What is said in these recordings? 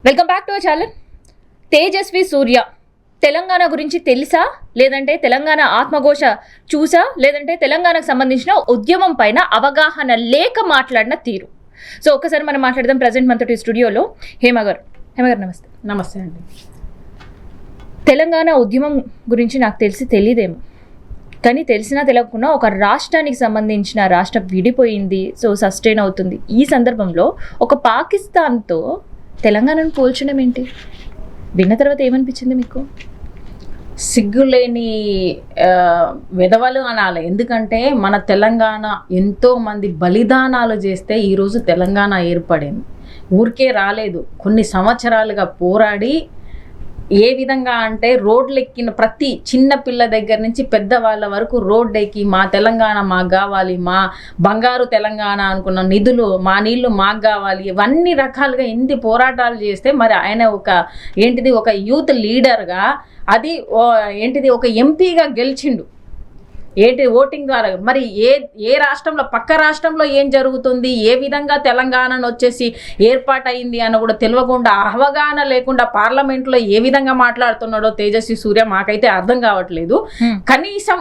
Welcome back to our channel. Tejasvi Surya Telangana గురించి తెలుసా, లేదంటే తెలంగాణ ఆత్మఘోష చూసా, లేదంటే తెలంగాణకు సంబంధించిన ఉద్యమం పైన అవగాహన లేక మాట్లాడిన తీరు. సో ఒక్కసారి మనం మాట్లాడదాం. ప్రజెంట్ మనతోటి స్టూడియోలో హేమ గారు. నమస్తే. నమస్తే అండి. తెలంగాణ ఉద్యమం గురించి నాకు తెలియదేమో, కానీ తెలిసినా తెలియకుండా ఒక రాష్ట్రానికి సంబంధించిన రాష్ట్రం విడిపోయింది, సో సస్టైన్ అవుతుంది. ఈ సందర్భంలో ఒక పాకిస్తాన్తో తెలంగాణను పోల్చడం ఏంటి? విన్న తర్వాత ఏమనిపించింది మీకు? సిగ్గులేని విధవలు అనాలి. ఎందుకంటే మన తెలంగాణ ఎంతో మంది బలిదానాలు చేస్తే ఈరోజు తెలంగాణ ఏర్పడింది. ఊరికే రాలేదు, కొన్ని సంవత్సరాలుగా పోరాడి ఏ విధంగా అంటే రోడ్లు ఎక్కిన ప్రతి చిన్న పిల్ల దగ్గర నుంచి పెద్దవాళ్ళ వరకు రోడ్డు ఎక్కి మా తెలంగాణ మాకు కావాలి, మా బంగారు తెలంగాణ అనుకున్న నిధులు, మా నీళ్లు మాకు కావాలి, ఇవన్నీ రకాలుగా ఎన్ని పోరాటాలు చేస్తే మరి ఆయన ఒక యూత్ లీడర్గా అది ఒక ఎంపీగా గెలిచిండు. ఓటింగ్ ద్వారా. మరి ఏ రాష్ట్రంలో, పక్క రాష్ట్రంలో ఏం జరుగుతుంది, ఏ విధంగా తెలంగాణను వచ్చేసి ఏర్పాటైంది అని కూడా తెలియకుండా, అవగాహన లేకుండా పార్లమెంట్లో ఏ విధంగా మాట్లాడుతున్నాడో తేజస్వి సూర్య మాకైతే అర్థం కావట్లేదు. కనీసం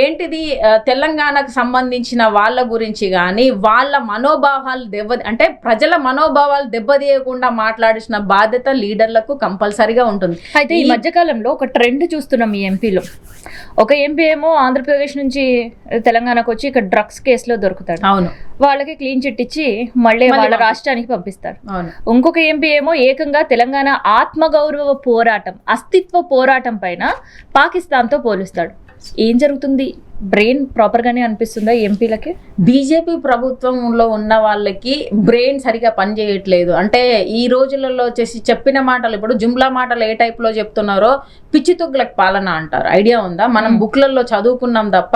ఏంటిది తెలంగాణకు సంబంధించిన వాళ్ళ గురించి కానీ వాళ్ళ మనోభావాలు అంటే ప్రజల మనోభావాలు దెబ్బతీయకుండా మాట్లాడిన బాధ్యత లీడర్లకు కంపల్సరీగా ఉంటుంది. అయితే ఈ మధ్యకాలంలో ఒక ట్రెండ్ చూస్తున్నాం ఈ ఎంపీలో. ఒక ఎంపీ ఏమో ఆంధ్రప్రదేశ్ నుంచి తెలంగాణకు వచ్చి ఇక్కడ డ్రగ్స్ కేసులో దొరుకుతాడు. అవును, వాళ్ళకి క్లీన్ చిట్ ఇచ్చి మళ్ళీ వాళ్ళ రాష్ట్రానికి పంపిస్తారు. ఇంకొక ఎంపీ ఏమో ఏకంగా తెలంగాణ ఆత్మగౌరవ పోరాటం, అస్తిత్వ పోరాటం పైన పాకిస్తాన్తో పోలుస్తాడు. ఏం జరుగుతుంది? బ్రెయిన్ ప్రాపర్గానే అనిపిస్తుందా ఎంపీలకి? బీజేపీ ప్రభుత్వంలో ఉన్న వాళ్ళకి బ్రెయిన్ సరిగా పనిచేయట్లేదు. అంటే ఈ రోజులలో వచ్చేసి చెప్పిన మాటలు, ఇప్పుడు జుమ్లా మాటలు ఏ టైప్లో చెప్తున్నారో పిచ్చి తుగ్లక్ పాలన అంటారు. ఐడియా ఉందా? మనం బుక్లలో చదువుకున్నాం తప్ప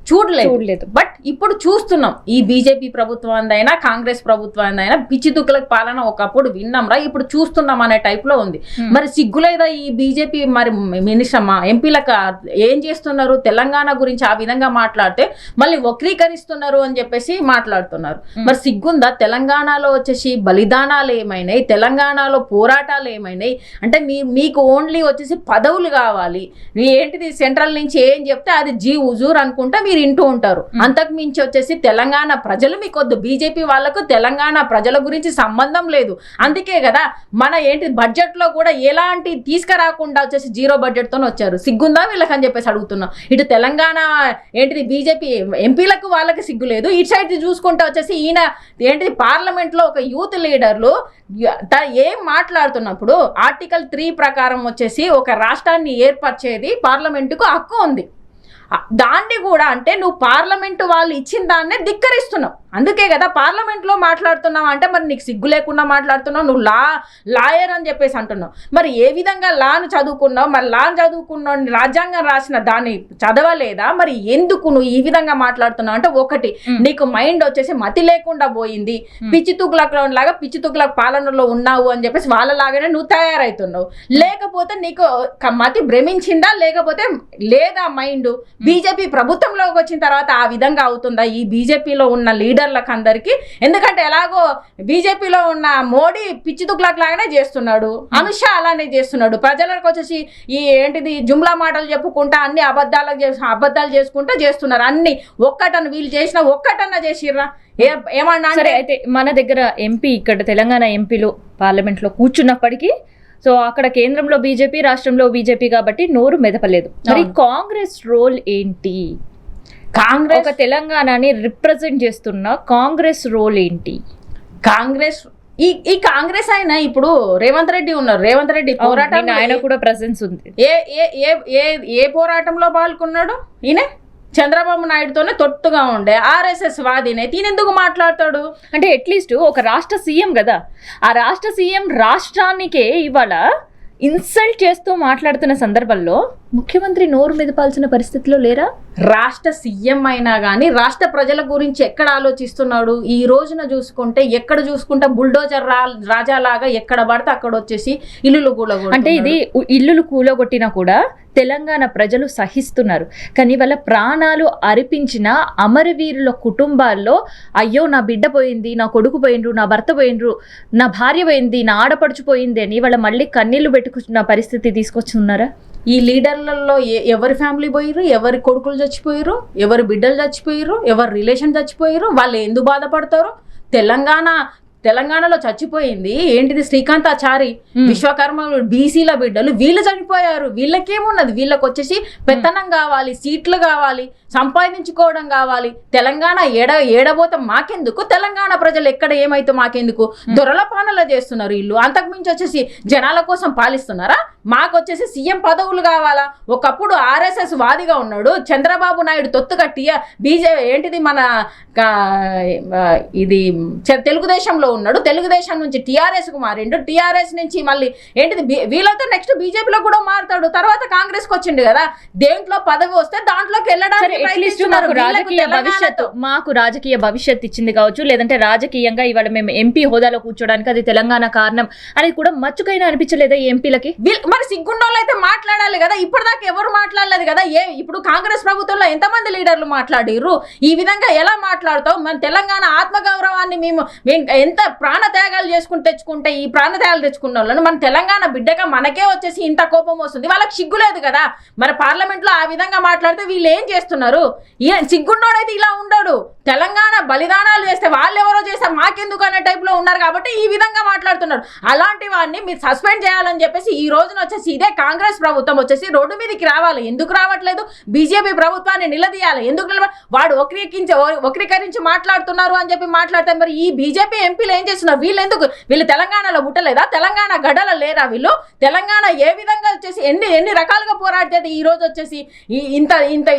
చూడలేదు. బట్ ఇప్పుడు చూస్తున్నాం. ఈ బీజేపీ ప్రభుత్వాన్ని కాంగ్రెస్ ప్రభుత్వాన్ని పిచ్చి తుగ్లక్ పాలన ఒకప్పుడు విన్నాంరా, ఇప్పుడు చూస్తున్నాం అనే టైప్లో ఉంది. మరి సిగ్గులేదా ఈ బీజేపీ మరి మినిస్టర్ ఎంపీలకు? ఏం చేస్తున్నారు? తెలంగాణ గురించి ఆ విధంగా మాట్లాడితే మళ్ళీ వక్రీకరిస్తున్నారు అని చెప్పేసి మాట్లాడుతున్నారు. మరి సిగ్గుందా? తెలంగాణలో వచ్చేసి బలిదానాలు ఏమైనాయి, తెలంగాణలో పోరాటాలు ఏమైనాయి అంటే మీకు ఓన్లీ వచ్చేసి పదవులు కావాలి. ఏంటిది సెంట్రల్ నుంచి ఏం చెప్తే అది జీ హుజూర్ అనుకుంటా మీరు ఇంటూ ఉంటారు. అంతకు మించి వచ్చేసి తెలంగాణ ప్రజలు మీకొద్దు. బీజేపీ వాళ్ళకు తెలంగాణ ప్రజల గురించి సంబంధం లేదు. అందుకే కదా మన బడ్జెట్ లో కూడా ఎలాంటి తీసుకురాకుండా వచ్చేసి జీరో బడ్జెట్ తో వచ్చారు. సిగ్గుందా వీళ్ళకి అని చెప్పేసి అడుగుతున్నాం. ఇటు తెలంగాణ బీజేపీ ఎంపీలకు వాళ్ళకి సిగ్గు లేదు. ఇటు సైడ్ చూసుకుంటా వచ్చేసి ఈయన పార్లమెంట్ లో ఒక యూత్ లీడర్లు ఏం మాట్లాడుతున్నప్పుడు ఆర్టికల్ 3 ప్రకారం వచ్చేసి ఒక రాష్ట్రాన్ని ఏర్పరిచేది పార్లమెంటుకు హక్కు ఉంది. దాన్ని కూడా అంటే నువ్వు పార్లమెంటు వాళ్ళు ఇచ్చిన దాన్నే ధిక్కరిస్తున్నావు. అందుకే కదా పార్లమెంట్లో మాట్లాడుతున్నావు. అంటే మరి నీకు సిగ్గు లేకుండా మాట్లాడుతున్నావు. నువ్వు లాయర్ అని చెప్పేసి అంటున్నావు. మరి ఏ విధంగా లాను చదువుకున్నావు? మరి లాను చదువుకున్నావు, రాజ్యాంగం రాసిన దాన్ని చదవలేదా? మరి ఎందుకు నువ్వు ఈ విధంగా మాట్లాడుతున్నావు? అంటే ఒకటి, నీకు మైండ్ వచ్చేసి మతి లేకుండా పోయింది. పిచ్చి తుగ్లక్ లాగా పిచ్చి తుగ్లక్ పాలనలో ఉన్నావు అని చెప్పేసి వాళ్ళలాగానే నువ్వు తయారవుతున్నావు. లేకపోతే నీకు మతి భ్రమించిందా, లేకపోతే లేదా మైండ్? బీజేపీ ప్రభుత్వంలోకి వచ్చిన తర్వాత ఆ విధంగా అవుతుందా ఈ బీజేపీలో ఉన్న లీడర్లకు అందరికీ? ఎందుకంటే ఎలాగో బీజేపీలో ఉన్న మోడీ పిచ్చి తుగ్లక్ లాగానే చేస్తున్నాడు, అమిత్ షా అలానే చేస్తున్నాడు. ప్రజలకు వచ్చేసి జుమ్లా మాటలు చెప్పుకుంటా అన్ని అబద్ధాలు చేసుకుంటూ చేస్తున్నారు. అన్ని వీళ్ళు చేసిన ఒక్కటన్నా చేసిర్రా? ఏమన్నా సరే. అయితే మన దగ్గర ఎంపీ, ఇక్కడ తెలంగాణ ఎంపీలు పార్లమెంట్లో కూర్చున్నప్పటికీ సో అక్కడ కేంద్రంలో బీజేపీ, రాష్ట్రంలో బీజేపీ కాబట్టి నోరు మెదపలేదు. మరి కాంగ్రెస్ రోల్ ఏంటి? కాంగ్రెస్ ఒక తెలంగాణని రిప్రజెంట్ చేస్తున్న కాంగ్రెస్ రోల్ ఏంటి? ఈ కాంగ్రెస్ అయినా ఇప్పుడు రేవంత్ రెడ్డి ఉన్నారు. రేవంత్ రెడ్డి పోరాటం ఆయన కూడా ప్రెసెన్స్ ఉంది. ఏ పోరాటంలో పాల్గొన్నాడు? ఈయన చంద్రబాబు నాయుడుతోనే తొట్టుగా ఉండే ఆర్ఎస్ఎస్ వాదినే. తీనెందుకు మాట్లాడతాడు? అంటే అట్లీస్ట్ ఒక రాష్ట్ర సీఎం కదా, ఆ రాష్ట్ర సీఎం రాష్ట్రానికే ఇవాళ ఇన్సల్ట్ చేస్తూ మాట్లాడుతున్న సందర్భంలో ముఖ్యమంత్రి నోరు మెదపాల్సిన పరిస్థితిలో లేరా? రాష్ట్ర సీఎం అయినా కానీ రాష్ట్ర ప్రజల గురించి ఎక్కడ ఆలోచిస్తున్నాడు? ఈ రోజున చూసుకుంటే ఎక్కడ చూసుకుంటే బుల్డోజర్ రాజాలాగా ఎక్కడ పడితే అక్కడ వచ్చేసి ఇల్లులు కూలగొట్టు. అంటే ఇది ఇల్లులు కూలగొట్టినా కూడా తెలంగాణ ప్రజలు సహిస్తున్నారు. కానీ వాళ్ళ ప్రాణాలు అర్పించిన అమరవీరుల కుటుంబాల్లో అయ్యో నా బిడ్డ పోయింది, నా కొడుకు పోయిండ్రు, నా భర్త పోయిండ్రు, నా భార్య పోయింది, నా ఆడపడుచు పోయింది అని వాళ్ళ మళ్ళీ కన్నీళ్లు పెట్టుకున్న పరిస్థితి తీసుకొచ్చున్నారా? ఈ లీడర్లలో ఎవరి ఫ్యామిలీ పోయిరు, ఎవరి కొడుకులు చచ్చిపోయారు, ఎవరి బిడ్డలు చచ్చిపోయారు, ఎవరి రిలేషన్ చచ్చిపోయారు, వాళ్ళు ఎందుకు బాధపడతారు? తెలంగాణలో చచ్చిపోయింది ఏంటిది, శ్రీకాంతాచారి, విశ్వకర్మ, బీసీల బిడ్డలు, వీళ్ళు చనిపోయారు. వీళ్ళకేమున్నది? వీళ్ళకి వచ్చేసి పెత్తనం కావాలి, సీట్లు కావాలి, సంపాదించుకోవడం కావాలి. తెలంగాణ ఏడబోతే మాకెందుకు? తెలంగాణ ప్రజలు ఎక్కడ ఏమైతే మాకెందుకు? దొరల పాలన చేస్తున్నారు వీళ్ళు. అంతకుమించి వచ్చేసి జనాల కోసం పాలిస్తున్నారా? మాకు వచ్చేసి సీఎం పదవులు కావాలా? ఒకప్పుడు ఆర్ఎస్ఎస్ వాదిగా ఉన్నాడు చంద్రబాబు నాయుడు, తొత్తుగా ఏంటిది మన ఇది తెలుగుదేశంలో ఉన్నాడు, తెలుగుదేశం నుంచి టీఆర్ఎస్కు మారిండు, టీఆర్ఎస్ నుంచి మళ్ళీ ఏంటిది వీళ్ళతో నెక్స్ట్ బీజేపీలో కూడా మారుతాడు, తర్వాత కాంగ్రెస్కి వచ్చిండు కదా. దేంట్లో పదవి వస్తే దాంట్లోకి వెళ్ళడానికి మాకు రాజకీయ భవిష్యత్ ఇచ్చింది కావచ్చు, లేదంటే రాజకీయంగా ఇవాళ మేము ఎంపీ హోదాలో కూర్చోడానికి అది తెలంగాణ కారణం అనేది కూడా మచ్చుకైనా అనిపించలేదా ఈ ఎంపీలకి? మరి సిగ్గుండోళ్ళు అయితే మాట్లాడాలి కదా. ఇప్పటిదాకా ఎవరు మాట్లాడలేదు కదా. ఇప్పుడు కాంగ్రెస్ ప్రభుత్వంలో ఎంతమంది లీడర్లు మాట్లాడిర్రు? ఈ విధంగా ఎలా మాట్లాడతావు? మన తెలంగాణ ఆత్మగౌరవాన్ని మేము ఎంత ప్రాణత్యాగాలు చేసుకుని తెచ్చుకుంటే, ఈ ప్రాణత్యాగాలు తెచ్చుకున్న వాళ్ళను మన తెలంగాణ బిడ్డగా మనకే వచ్చేసి ఇంత కోపం వస్తుంది. వాళ్ళకి సిగ్గు లేదు కదా. మరి పార్లమెంట్ లో ఆ విధంగా మాట్లాడితే వీళ్ళు ఏం చేస్తున్నారు? సిగ్గుండోడైతే ఇలా ఉండడు. తెలంగాణ బలిదానాలు చేస్తే వాళ్ళు ఎవరో చేస్తే మాకెందుకు అనే టైప్ లో ఉన్నారు కాబట్టి ఈ విధంగా మాట్లాడుతున్నారు. అలాంటి వాడిని మీరు సస్పెండ్ చేయాలని చెప్పేసి ఈ రోజున వచ్చేసి ఇదే కాంగ్రెస్ ప్రభుత్వం వచ్చేసి రోడ్డు మీదకి రావాలి. ఎందుకు రావట్లేదు? బీజేపీ ప్రభుత్వాన్ని నిలదీయాలి. ఎందుకు వాడు వక్రీకరించి మాట్లాడుతున్నారు అని చెప్పి మాట్లాడితే మరి ఈ బీజేపీ ఎంపీలు ఏం చేస్తున్నారు? వీళ్ళు తెలంగాణలో పుట్టలేదా? తెలంగాణ గడ్డలో లేరా వీళ్ళు? తెలంగాణ ఏ విధంగా వచ్చేసి ఎన్ని రకాలుగా పోరాడితే ఈ రోజు వచ్చేసి ఇంత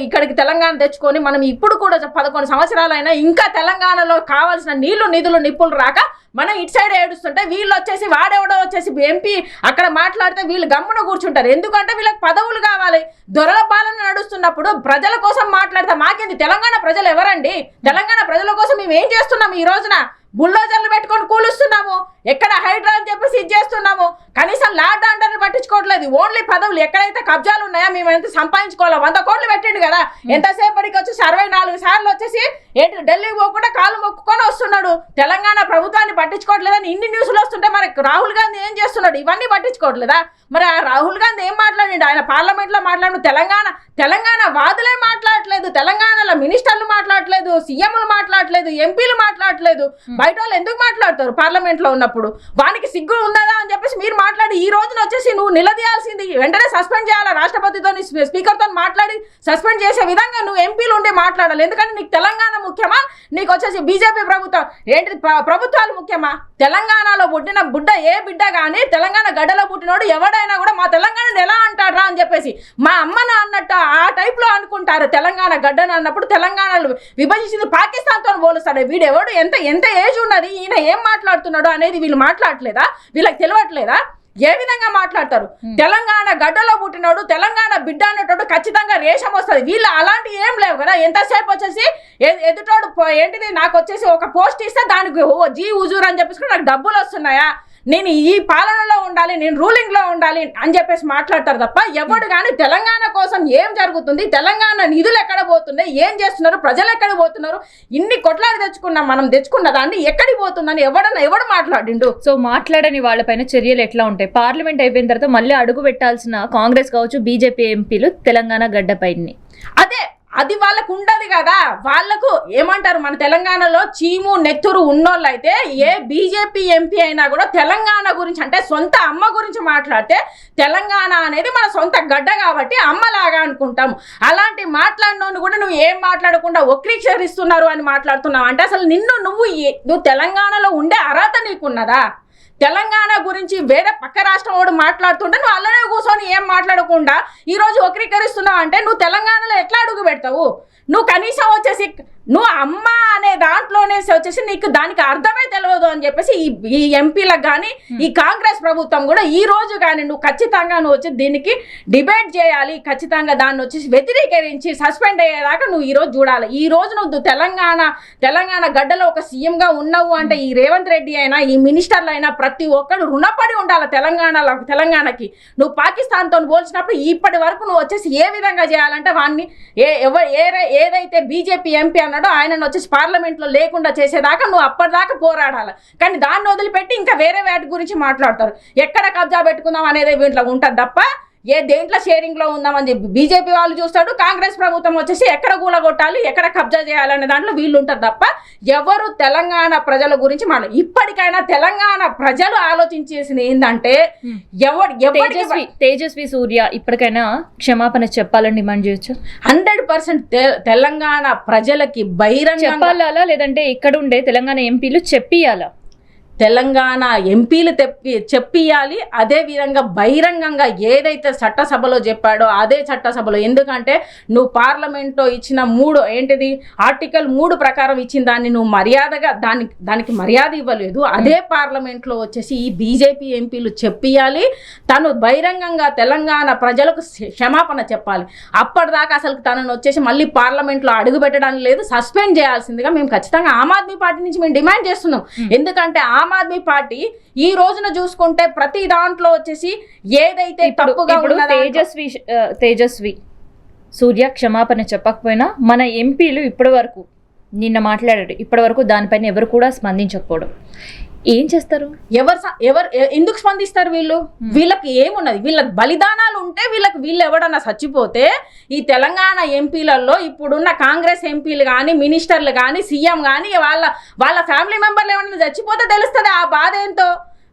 ఇక్కడికి తెలంగాణ తెచ్చుకొని మనం ఇప్పుడు కూడా 11 సంవత్సరాలైనా ఇంకా తెలంగాణలో కావాల్సిన నీళ్లు, నిధులు, నిప్పులు రాక మనం ఇటు సైడ్ ఏడుస్తుంటే వీళ్ళు వచ్చేసి వాడెవడో వచ్చేసి ఎంపీ అక్కడ మాట్లాడితే వీళ్ళు గమ్మున కూర్చుంటారు. ఎందుకంటే వీళ్ళకి పదవులు కావాలి. దొరల పాలన నడుస్తున్నప్పుడు ప్రజల కోసం మాట్లాడితే మాకేంది? తెలంగాణ ప్రజలు ఎవరండి? తెలంగాణ ప్రజల కోసం మేము ఏం చేస్తున్నాము? ఈ రోజున బుల్డోజర్లు పెట్టుకొని కూలుస్తున్నాము, ఎక్కడ హైడ్రా అని చెప్పేసి ఇది చేస్తున్నాము. కనీసం లాడ్ ఆర్డర్ని పట్టించుకోవట్లేదు. ఓన్లీ పదవులు ఎక్కడైతే కబ్జాలు ఉన్నాయో మేము ఎంత సంపాదించుకోవాలో 100 కోట్లు పెట్టిండు కదా. ఎంతసేపటికి వచ్చేసి 64 సార్లు వచ్చేసి ఏంటి ఢిల్లీకి పోకుండా కాలు మొక్కుకొని వస్తున్నాడు. తెలంగాణ ప్రభుత్వాన్ని పట్టించుకోవట్లేదని ఇన్ని న్యూస్లు వస్తుంటే మరి రాహుల్ గాంధీ ఏం చేస్తున్నాడు? ఇవన్నీ పట్టించుకోవట్లేదా? మరి ఆ రాహుల్ గాంధీ ఏం మాట్లాడిండు? ఆయన పార్లమెంట్లో మాట్లాడు తెలంగాణ వాదులే మాట్లాడట్లేదు, తెలంగాణలో మినిస్టర్లు మాట్లాడట్లేదు, సీఎంలు మాట్లాడట్లేదు, ఎంపీలు మాట్లాడట్లేదు. బయట వాళ్ళు ఎందుకు మాట్లాడతారు పార్లమెంట్ లో ఉన్నప్పుడు? వానికి సిగ్గు ఉన్నదా అని చెప్పేసి మీరు మాట్లాడి ఈ రోజున వచ్చేసి నువ్వు నిలదీయాల్సింది, వెంటనే సస్పెండ్ చేయాలా? రాష్ట్రపతితో స్పీకర్తో మాట్లాడి సస్పెండ్ చేసే విధంగా నువ్వు ఎంపీలు ఉండి మాట్లాడాలి. ఎందుకంటే నీకు తెలంగాణ ముఖ్యమా? నీకు వచ్చేసి బీజేపీ ప్రభుత్వం ఏంటి ప్రభుత్వాలు ముఖ్యమా? తెలంగాణలో పుట్టిన ఏ బిడ్డ కానీ తెలంగాణ గడ్డలో పుట్టినోడు ఎవడైనా కూడా మా తెలంగాణని ఎలా అంటారా అని చెప్పేసి మా అమ్మను అన్నట్టు ఆ టైప్ లో అనుకుంటారు. తెలంగాణ గడ్డను అన్నప్పుడు తెలంగాణలో విభజించింది పాకిస్తాన్ తో పోలుస్తాడు. వీడెవడు ఎంత ఏజ్ ఉన్నది, ఈయన ఏం మాట్లాడుతున్నాడు అనేది వీళ్ళు మాట్లాడట్లేదా? వీళ్ళకి తెలియట్లేదా? ఏ విధంగా మాట్లాడతారు? తెలంగాణ గడ్డలో పుట్టినోడు, తెలంగాణ బిడ్డ అనేటోడు ఖచ్చితంగా రేషం వస్తుంది. వీళ్ళు అలాంటి ఏం లేవు కదా. ఎంతసేపు వచ్చేసి ఎదుటోడు ఏంటిది నాకు వచ్చేసి ఒక పోస్ట్ ఇస్తే దానికి జీ హుజూర్ అని చెప్పేసి నాకు డబ్బులు వస్తున్నాయా, నేను ఈ పాలనలో ఉండాలి, నేను రూలింగ్ లో ఉండాలి అని చెప్పేసి మాట్లాడతారు తప్ప ఎవడు కానీ తెలంగాణ కోసం ఏం జరుగుతుంది, తెలంగాణ నిధులు ఎక్కడ పోతున్నాయి, ఏం చేస్తున్నారు, ప్రజలు ఎక్కడ పోతున్నారు, ఇన్ని కొట్లాడి తెచ్చుకున్నాం మనం, తెచ్చుకున్న దాన్ని ఎక్కడికి పోతుందని ఎవడు మాట్లాడిండు? సో మాట్లాడని వాళ్ళపైన చర్యలు ఎట్లా ఉంటాయి? పార్లమెంట్ అయిపోయిన తర్వాత మళ్ళీ అడుగు పెట్టాల్సిన కాంగ్రెస్ కావచ్చు, బీజేపీ ఎంపీలు తెలంగాణ గడ్డపైని అది వాళ్ళకు ఉండదు కదా. వాళ్ళకు ఏమంటారు, మన తెలంగాణలో చీము నెత్తురు ఉన్నోళ్ళు అయితే ఏ బీజేపీ ఎంపీ అయినా కూడా తెలంగాణ గురించి అంటే సొంత అమ్మ గురించి మాట్లాడితే తెలంగాణ అనేది మన సొంత గడ్డ కాబట్టి అమ్మలాగా అనుకుంటాం. అలాంటి మాట్లాడినోని కూడా నువ్వు ఏం మాట్లాడకుండా వక్రీకరిస్తున్నారు అని మాట్లాడుతున్నావు అంటే అసలు నువ్వు తెలంగాణలో ఉండే అర్హత నీకున్నదా? తెలంగాణ గురించి వేరే పక్క రాష్ట్రం వాడు మాట్లాడుతుంటే నువ్వు అలానే కూర్చొని ఏం మాట్లాడకుండా ఈరోజు వక్రీకరిస్తున్నావు అంటే నువ్వు తెలంగాణలో ఎట్లా అడుగు పెడతావు? నువ్వు కనీసం వచ్చేసి నువ్వు అమ్మ అనే దాంట్లోనే వచ్చేసి నీకు దానికి అర్థమే తెలియదు అని చెప్పేసి ఈ ఎంపీలకు కానీ ఈ కాంగ్రెస్ ప్రభుత్వం కూడా ఈ రోజు కానీ నువ్వు ఖచ్చితంగా నువ్వు వచ్చి దీనికి డిబేట్ చేయాలి, ఖచ్చితంగా దాన్ని వచ్చేసి వ్యతిరేకరించి సస్పెండ్ అయ్యేదాకా నువ్వు ఈ రోజు చూడాలి. ఈ రోజు నువ్వు తెలంగాణ గడ్డలో ఒక సీఎంగా ఉన్నావు అంటే ఈ రేవంత్ రెడ్డి అయినా ఈ మినిస్టర్లు అయినా ప్రతి ఒక్కరు రుణపడి ఉండాలి తెలంగాణకి. నువ్వు పాకిస్తాన్తో పోల్చినప్పుడు ఇప్పటి వరకు నువ్వు వచ్చేసి ఏ విధంగా చేయాలంటే వాడిని ఏదైతే బీజేపీ ఎంపీ అన్నాడో ఆయనను వచ్చేసి పార్లమెంట్లో లేకుండా చేసేదాకా నువ్వు అప్పటిదాకా పోరాడాలి. కానీ దాన్ని వదిలిపెట్టి ఇంకా వేరే వాటి గురించి మాట్లాడతారు. ఎక్కడ కబ్జా పెట్టుకుందాం అనేది వీటిలో ఉంటుంది తప్ప దేంట్లో షేరింగ్లో ఉందామని చెప్పి బీజేపీ వాళ్ళు చూస్తాడు, కాంగ్రెస్ ప్రభుత్వం వచ్చేసి ఎక్కడ కూలగొట్టాలి ఎక్కడ కబ్జా చేయాలనే దాంట్లో వీళ్ళు ఉంటారు తప్ప ఎవరు తెలంగాణ ప్రజల గురించి ఇప్పటికైనా తెలంగాణ ప్రజలు ఆలోచించేసింది ఏంటంటే తేజస్వి సూర్య ఇప్పటికైనా క్షమాపణ చెప్పాలని డిమాండ్ చేయొచ్చు. 100% తెలంగాణ ప్రజలకి బహిరంగ చెప్పాలా లేదంటే ఇక్కడ ఉండే తెలంగాణ ఎంపీలు చెప్పియాలా? తెలంగాణ ఎంపీలు చెప్పియాలి. అదే విధంగా బహిరంగంగా ఏదైతే చట్టసభలో చెప్పాడో అదే చట్టసభలో, ఎందుకంటే నువ్వు పార్లమెంట్లో ఇచ్చిన ఆర్టికల్ 3 ప్రకారం ఇచ్చిన దాన్ని నువ్వు మర్యాదగా దానికి మర్యాద ఇవ్వలేదు. అదే పార్లమెంట్లో వచ్చేసి ఈ బీజేపీ ఎంపీలు చెప్పియాలి. తను బహిరంగంగా తెలంగాణ ప్రజలకు క్షమాపణ చెప్పాలి. అప్పటిదాకా అసలు తనను వచ్చేసి మళ్ళీ పార్లమెంట్లో అడుగు పెట్టడానికి లేదు, సస్పెండ్ చేయాల్సిందిగా మేము ఖచ్చితంగా ఆమ్ ఆద్మీ పార్టీ నుంచి మేము డిమాండ్ చేస్తున్నాం. ఎందుకంటే ఆమ్ ఆద్మీ పార్టీ ఈ రోజున చూసుకుంటే ప్రతి దాంట్లో వచ్చేసి ఏదైతే తప్పుగా తేజస్వి సూర్య క్షమాపణ చెప్పకపోయినా మన ఎంపీలు ఇప్పటి వరకు నిన్న మాట్లాడారు, ఇప్పటి వరకు దానిపైన ఎవరు కూడా స్పందించకపోవడం ఏం చేస్తారు? ఎవరు ఎందుకు స్పందిస్తారు? వీళ్ళకి ఏమున్నది? వీళ్ళ బలిదానాలు ఉంటే వీళ్ళు ఎవడన్నా చచ్చిపోతే ఈ తెలంగాణ ఎంపీలలో ఇప్పుడున్న కాంగ్రెస్ ఎంపీలు కానీ మినిస్టర్లు కానీ సీఎం కానీ వాళ్ళ ఫ్యామిలీ మెంబర్లు ఏమన్నా చచ్చిపోతే తెలుస్తుంది ఆ బాధ ఏంటో.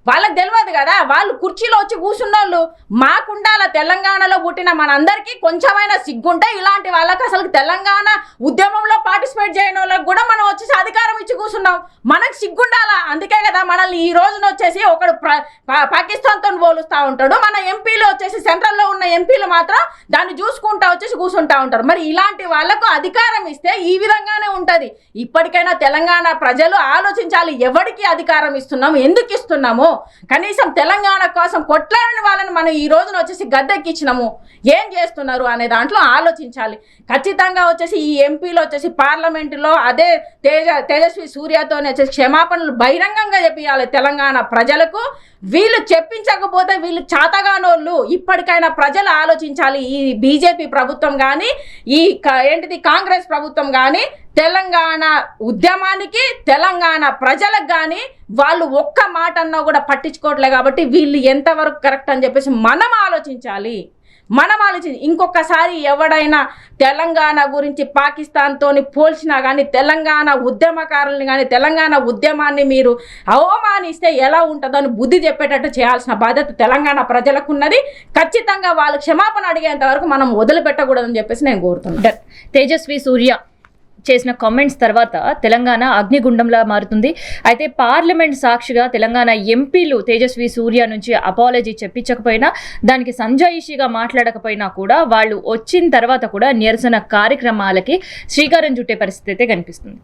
వాళ్ళకి తెలియదు కదా, వాళ్ళు కుర్చీలో వచ్చి కూర్చున్నోళ్ళు. మాకుండాల తెలంగాణలో పుట్టిన మనందరికీ కొంచెమైనా సిగ్గుంటే ఇలాంటి వాళ్ళకి అసలు తెలంగాణ ఉద్యమంలో పార్టిసిపేట్ చేయని వాళ్ళకి కూడా మనం వచ్చేసి అధికారం ఇచ్చి కూర్చున్నాం. మనకు సిగ్గుండాలా? అందుకే కదా మనల్ని ఈ రోజున వచ్చేసి ఒకడు పాకిస్తాన్తో పోలుస్తూ ఉంటాడు, మన ఎంపీలు వచ్చేసి సెంట్రల్లో ఉన్న ఎంపీలు మాత్రం దాన్ని చూసుకుంటా వచ్చేసి కూర్చుంటా ఉంటారు. మరి ఇలాంటి వాళ్ళకు అధికారం ఇస్తే ఈ విధంగానే ఉంటుంది. ఇప్పటికైనా తెలంగాణ ప్రజలు ఆలోచించాలి, ఎవరికి అధికారం ఇస్తున్నాము, ఎందుకు ఇస్తున్నాము. కనీసం తెలంగాణ కోసం కొట్లాడని వాళ్ళని మనం ఈ రోజున వచ్చేసి గద్దెక్కిచ్చినాము, ఏం చేస్తున్నారు అనే దాంట్లో ఆలోచించాలి. ఖచ్చితంగా వచ్చేసి ఈ ఎంపీలు వచ్చేసి పార్లమెంటులో అదే తేజస్వి సూర్యతో వచ్చేసి క్షమాపణలు బహిరంగంగా చెప్పాలి తెలంగాణ ప్రజలకు. వీళ్ళు చెప్పించకపోతే వీళ్ళు చాతగానోళ్ళు. ఇప్పటికైనా ప్రజలు ఆలోచించాలి. ఈ బీజేపీ ప్రభుత్వం కానీ ఈ కాంగ్రెస్ ప్రభుత్వం కానీ తెలంగాణ ఉద్యమానికి తెలంగాణ ప్రజలకు కానీ వాళ్ళు ఒక్క మాట అన్నా కూడా పట్టించుకోవట్లే. కాబట్టి వీళ్ళు ఎంతవరకు కరెక్ట్ అని చెప్పేసి మనం ఆలోచించాలి. ఇంకొకసారి ఎవడైనా తెలంగాణ గురించి పాకిస్తాన్తోని పోల్చినా కానీ తెలంగాణ ఉద్యమకారుల్ని కానీ తెలంగాణ ఉద్యమాన్ని మీరు అవమానిస్తే ఎలా ఉంటుందో అని బుద్ధి చెప్పేటట్టు చేయాల్సిన బాధ్యత తెలంగాణ ప్రజలకు ఉన్నది. ఖచ్చితంగా వాళ్ళు క్షమాపణ అడిగేంత వరకు మనం వదిలిపెట్టకూడదని చెప్పేసి నేను కోరుతున్నాను. తేజస్వి సూర్య చేసిన కామెంట్స్ తర్వాత తెలంగాణ అగ్నిగుండంలా మారుతుంది. అయితే పార్లమెంట్ సాక్షిగా తెలంగాణ ఎంపీలు తేజస్వి సూర్య నుంచి అపాలజీ చెప్పించకపోయినా, దానికి సంజాయిషిగా మాట్లాడకపోయినా కూడా వాళ్ళు వచ్చిన తర్వాత కూడా నిరసన కార్యక్రమాలకి శ్రీకారం చుట్టే పరిస్థితి అయితే కనిపిస్తుంది.